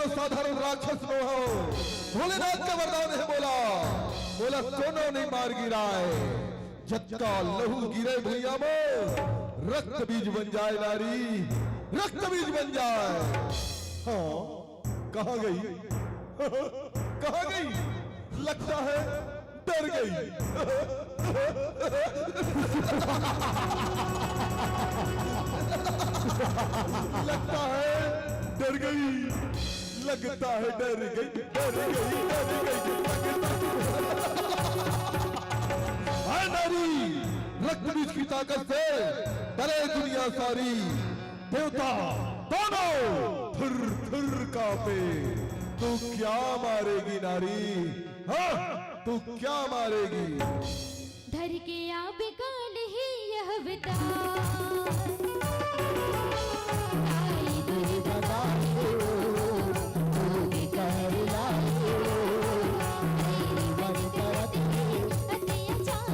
कोनो साधारण राक्षस न हो। भोलेनाथ का वरदान है बोला कोनो नहीं मार गिराए, जत्का लहू गिरे भैया में रक्त बीज बन जाए नारी, रक्त बीज बन जाए। हाँ कहाँ गई कहाँ गई? लगता है डर गई। लगता है डर गई, लगता है डर गई, डर गई, डर गई। हाय नारी, रक्त बीज की ताकत से डरे दुनिया सारी, देवता दोनों थर थर कांपे। तू क्या मारेगी नारी? हाँ तू क्या मारेगी? धर के आप काल ही यह बता, आई दुर्गा बाई तू भी कर लाई तेरी मन करत है अत्याचार।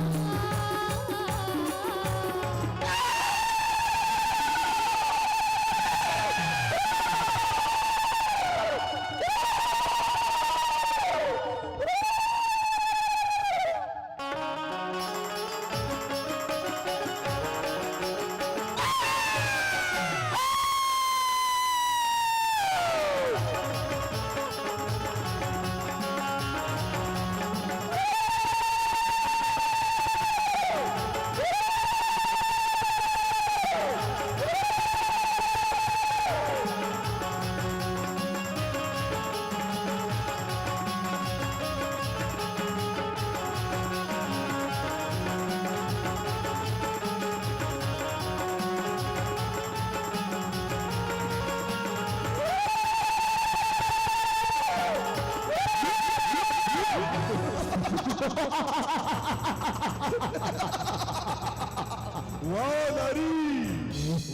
वाह नारी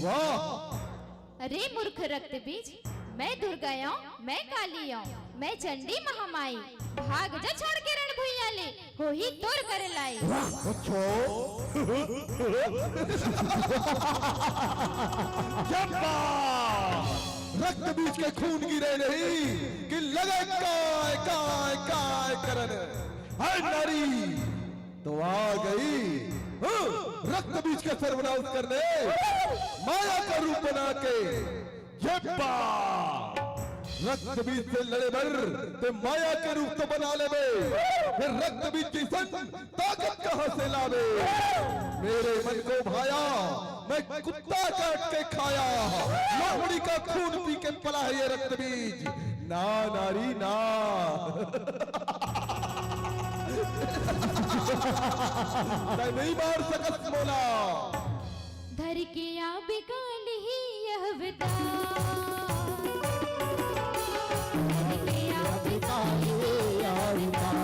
वाह। अरे मूर्ख रक्त बीज, मैं दुर्गा हूँ, मैं काली हूँ, मैं चंडी महामाई। भाग जा छोड़ के रण भुइया ले, हो ही तोर कर लाई। अच्छो रक्त बीज के खून गिरे नहीं कि लगे काय काय काय करन। हाय नारी तो आ गई रक्त बीज का सर्वनाश करने, माया का रूप बना के। रक्त बीज से लड़े बर ते माया के रूप तो बना ले बे, फिर रक्त बीज की ताकत कहां से लावे? मेरे मन को भाया, मैं कुत्ता काट के खाया, लोमड़ी का खून पी के पला है ये रक्त बीज। ना नारी ना। मैं नहीं मार सकत मोला। धर के आप काल ही यह बता, धर के आप काल ही यह बता।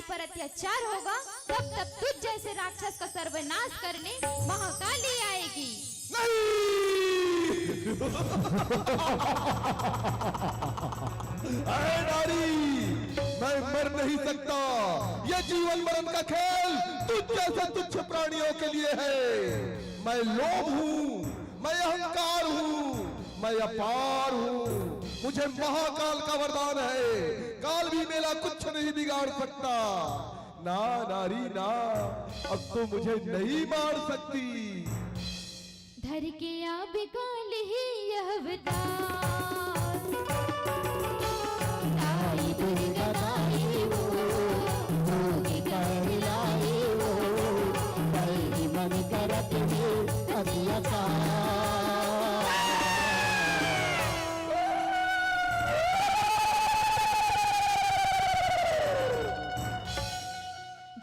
पर अत्याचार होगा तब तब तुझ जैसे राक्षस का सर्वनाश करने महाकाली आएगी। नहीं अरे नारी, मैं मर नहीं सकता। यह जीवन मरण का खेल तुझ जैसे तुच्छ प्राणियों के लिए है। मैं लोभ हूँ, मैं अहंकार हूँ, मैं अपार हूँ। मुझे महाकाल का वरदान है, काल भी मेरा कुछ नहीं बिगाड़ सकता। ना नारी ना, अब तो मुझे नहीं मार सकती। धर के अब काल ही यह अवतार, आई दुर्गा दाई वो, जोगी कर लाई वो, बैरी मन करत है अत्याचार।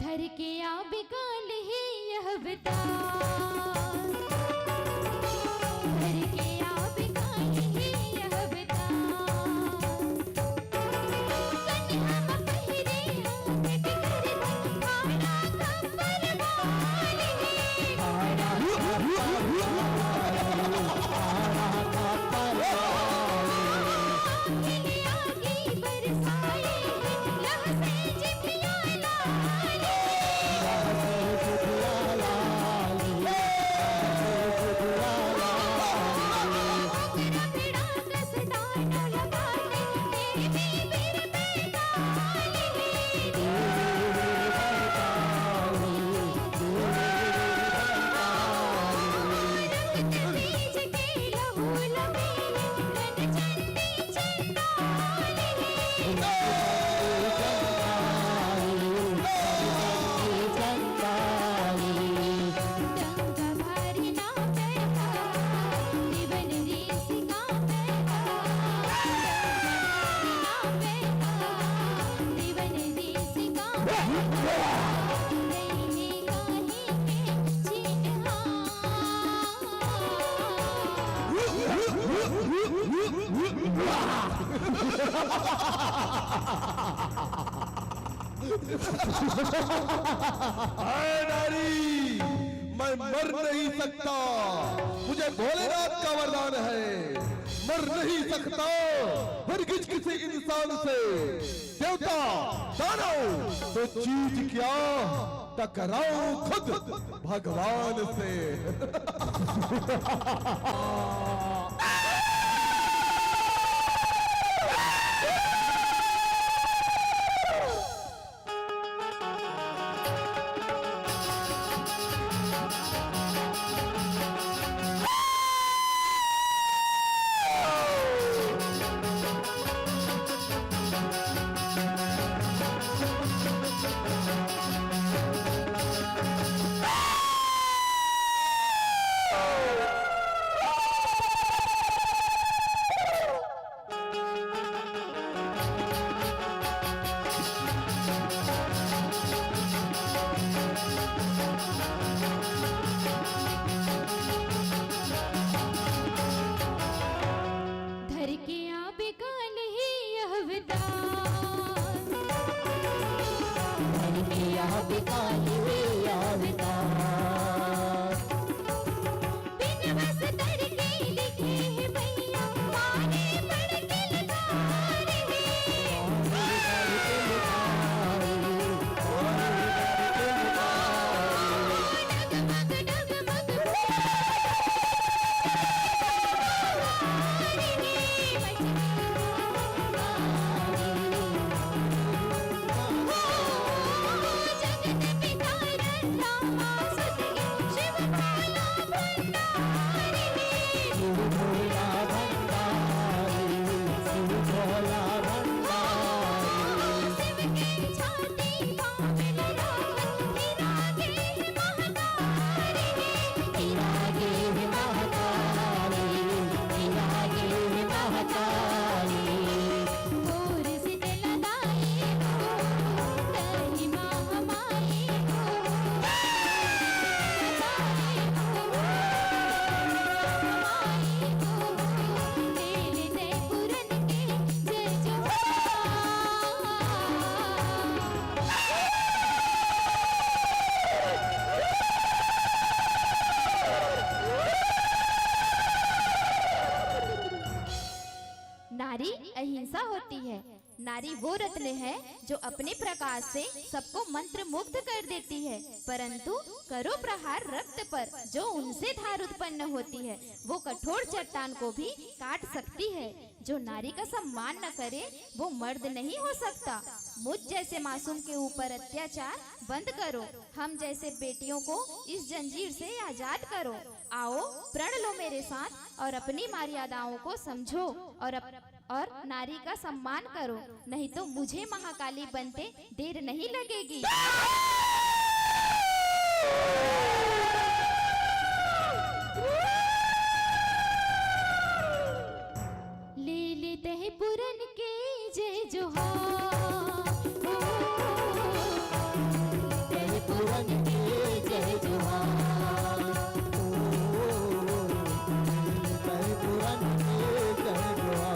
धर के अब काल ही यह अवतार, धर के अब काल ही यह अवतार। कन्या पहिरे आंगट कर भाड़ा कंबल वाली, आगे आगे बरसाए लह से जिभिया लाली। ओकरा भिड़ा कसदार डाला बाटे, देवी बीर में रंग बीज के लहू लबे, रन चंडी चंडाली। डंगा भारी ना बैठा, दिवन रीस का बैठा। डंगा भारी ना बैठा, दिवन रीस का बैठा। नहीं है काहे के चिन्हा, अरे नारी, मैं मर नहीं सकता। मुझे भोलेनाथ का वरदान है, मर नहीं सकता हरगिज किसी इंसान से। देवता दानव तो चीज क्या, टकराऊं खुद भगवान से। धर के अब काल ही यह अवतार, धर के यह बिकाई हुई अवतार। बिन बस धर के लिखे है भैया, माने पढ़ के लिखार है। डगमग डगमग जगत पिता नारी वो रत्न है जो अपने प्रकाश से सबको मंत्र मुग्ध कर देती है, परंतु करो प्रहार रक्त पर जो उनसे धार उत्पन्न होती है, वो कठोर चट्टान को भी काट सकती है। जो नारी का सम्मान न करे वो मर्द नहीं हो सकता। मुझ जैसे मासूम के ऊपर अत्याचार बंद करो, हम जैसे बेटियों को इस जंजीर से आजाद करो। आओ प्रण लो मेरे साथ और अपनी मर्यादाओं को समझो और नारी का सम्मान करो, नहीं तो मुझे महाकाली बनते देर नहीं लगेगी। ले लेते हैं पुरन के जय जोहार, जय पुरन के जय जोहार, जय पुरन के जय जोहार,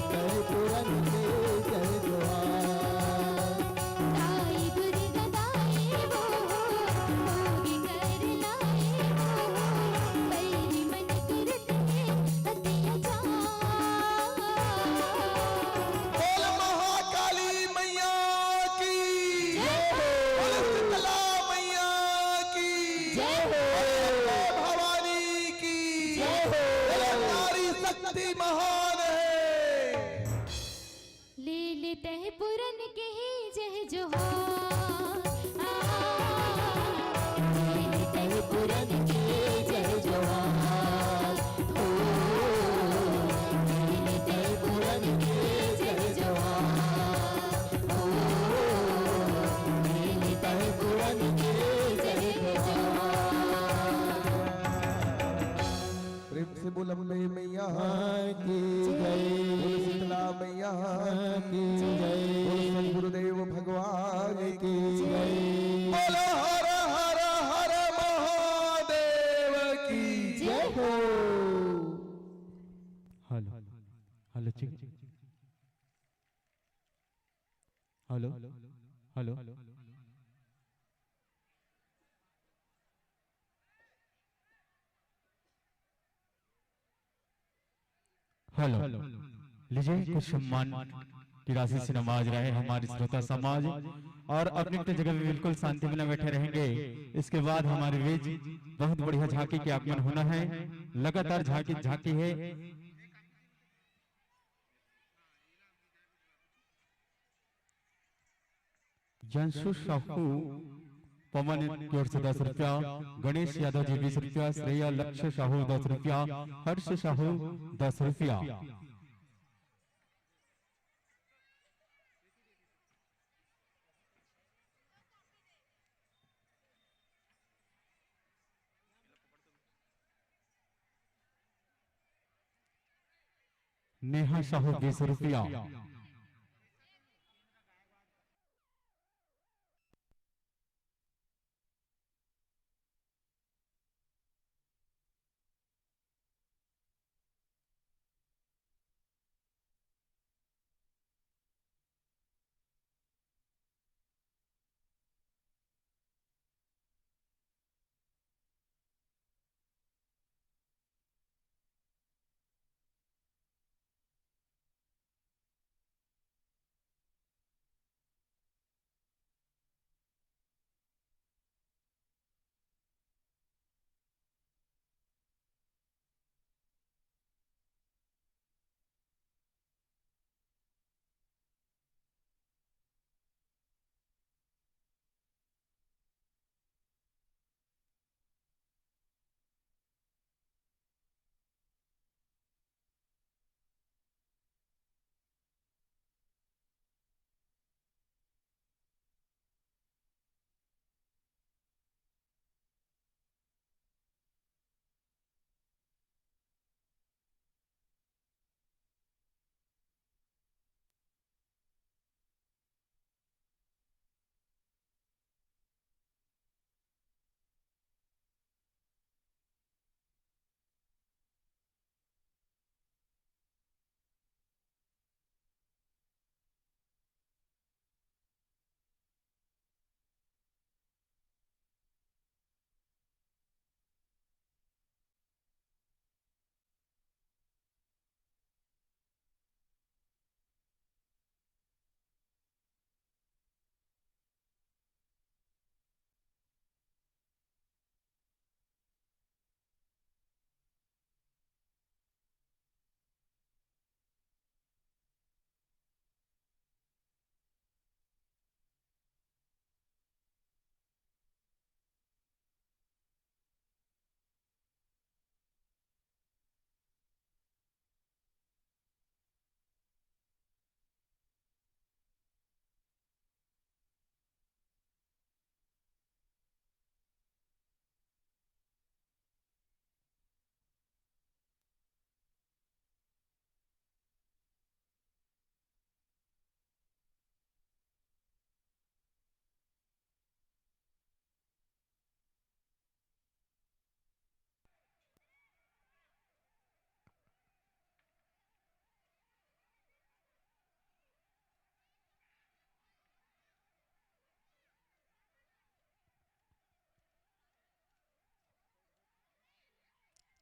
जय पुरन के जय जोहार। ताई बुरी गदाई वो मोगी कर लाए वो, बैरी मन करते हैं अत्याचार। बोल महाकाली मैया की बोल शीतला मैया की बोल भवानी की बोल नारी शक्ति महान है। ले लेते हैं पुरन के जय जोहार, ले लेते हैं पुरन के जय जोहार, ले लेते हैं पुरन के जय जोहार, ले लेते हैं पुरन के जय जोहार। प्रेम से बोल अम्बे मैया की जय, बोल शीतला मैया की जय, बोल गुरुदेव भगवान की जय। बोलो हर हर हर महादेव की जय हो। हेलो हेलो चिक हेलो हेलो हेलो लीजिए कुछ सम्मान की राशि से नवाज रहे हमारे श्रोता समाज और अपनी अपनी जगह में बिल्कुल शांति में बैठे रहेंगे। इसके बाद हमारे बीच बहुत बढ़िया झांकी के आगमन होना है। लगातार झांकी है। जंशु साहू पवन की ओर से 10 रुपया, गणेश यादव जी 20 रुपया, श्रेया लक्ष्य साहू 10 रुपया, हर्ष साहू 10 रुपया। नेहा साहू 20 रुपया।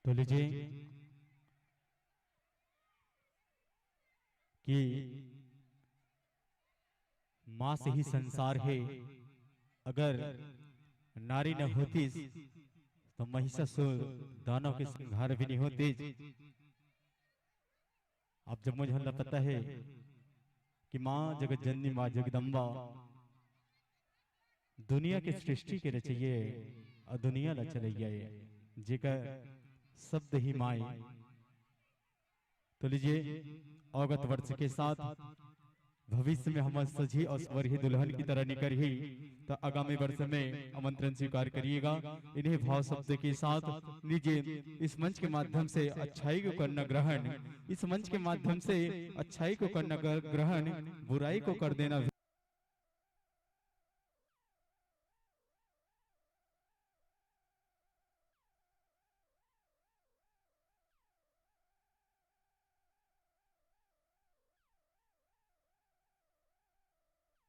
तो लीजिए कि मां से ही संसार है, अगर नारी न होती तो महिषासुर दानव के संहार भी नहीं होते। अब जब मुझे हल्ला पता है कि मां जगत जननी मां जगदम्बा दुनिया के सृष्टि के रचइये और दुनिया ला चलइया जेकर शब्द ही माए। तो लीजिए अवगत वर्ष के साथ भविष्य में हम सजी और स्वरही दुल्हन की तरह निकर ही तो आगामी वर्ष में आमंत्रण स्वीकार करिएगा। इन्हें भाव शब्द के साथ लीजिए इस मंच के माध्यम से अच्छाई को करना ग्रहण, इस मंच के माध्यम से अच्छाई को करना ग्रहण, बुराई को कर देना।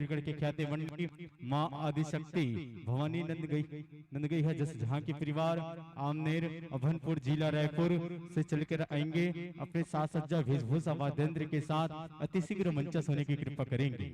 के ख्याति मंडली मां आदि शक्ति भवानी नंद गई है जस जहां की परिवार आमनेर अभनपुर जिला रायपुर से चलकर आएंगे अपने साथ सज्जा वेशभूषा वाद्यंत्र के साथ अति शीघ्र मंचस्थ होने की कृपा करेंगे।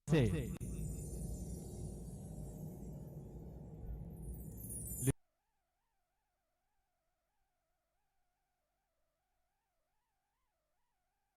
से